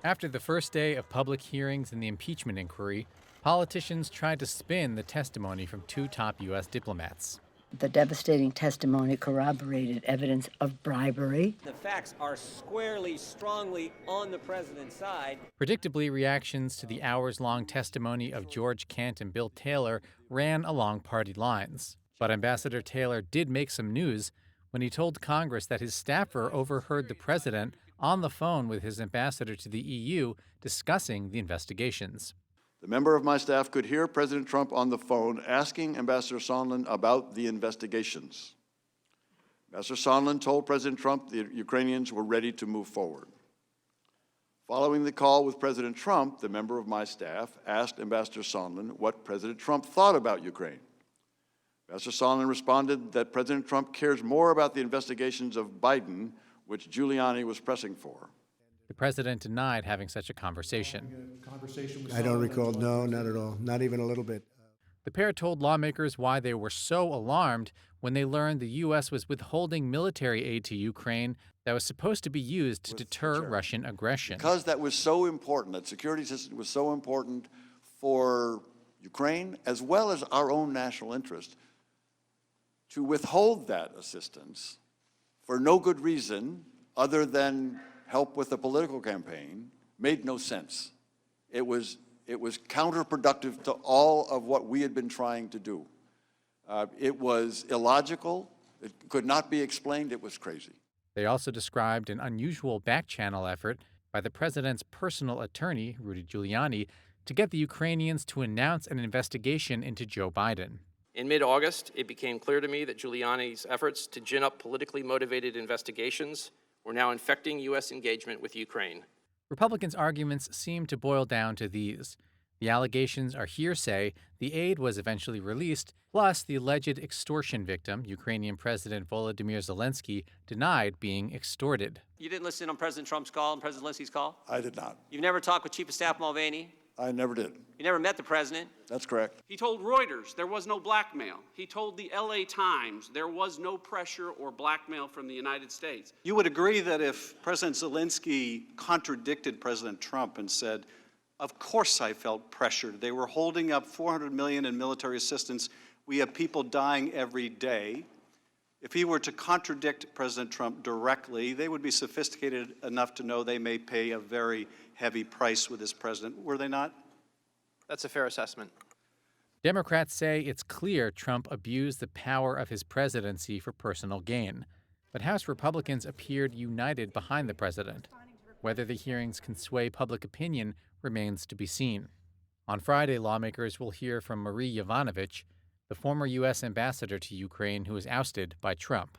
After the first day of public hearings in the impeachment inquiry, politicians tried to spin the testimony from two top U.S. diplomats. The devastating testimony corroborated evidence of bribery. The facts are squarely, strongly on the president's side. Predictably, reactions to the hours-long testimony of George Kent and Bill Taylor ran along party lines. But Ambassador Taylor did make some news when he told Congress that his staffer overheard the president on the phone with his ambassador to the EU discussing the investigations. The member of my staff could hear President Trump on the phone asking Ambassador Sondland about the investigations. Ambassador Sondland told President Trump the Ukrainians were ready to move forward. Following the call with President Trump, the member of my staff asked Ambassador Sondland what President Trump thought about Ukraine. Ambassador Sondland responded that President Trump cares more about the investigations of Biden, which Giuliani was pressing for. The president denied having such a conversation. I don't recall. No, not at all. Not even a little bit. The pair told lawmakers why they were so alarmed when they learned the U.S. was withholding military aid to Ukraine that was supposed to be used to deter Russian aggression. Because that was so important, that security system was so important for Ukraine as well as our own national interest, to withhold that assistance for no good reason other than help with the political campaign made no sense. It was counterproductive to all of what we had been trying to do. It was illogical. It could not be explained. It was crazy. They also described an unusual back-channel effort by the president's personal attorney, Rudy Giuliani, to get the Ukrainians to announce an investigation into Joe Biden. In mid-August, it became clear to me that Giuliani's efforts to gin up politically motivated investigations were now infecting U.S. engagement with Ukraine. Republicans' arguments seem to boil down to these. The allegations are hearsay, the aid was eventually released, plus the alleged extortion victim, Ukrainian President Volodymyr Zelensky, denied being extorted. You didn't listen on President Trump's call and President Zelensky's call? I did not. You've never talked with Chief of Staff Mulvaney? I never did. You never met the president? That's correct. He told Reuters there was no blackmail. He told the LA Times there was no pressure or blackmail from the United States. You would agree that if President Zelensky contradicted President Trump and said, of course I felt pressured. They were holding up $400 million in military assistance. We have people dying every day. If he were to contradict President Trump directly, they would be sophisticated enough to know they may pay a very heavy price with this president. Were they not? That's a fair assessment. Democrats say it's clear Trump abused the power of his presidency for personal gain. But House Republicans appeared united behind the president. Whether the hearings can sway public opinion remains to be seen. On Friday, lawmakers will hear from Marie Yovanovitch, the former U.S. ambassador to Ukraine who was ousted by Trump.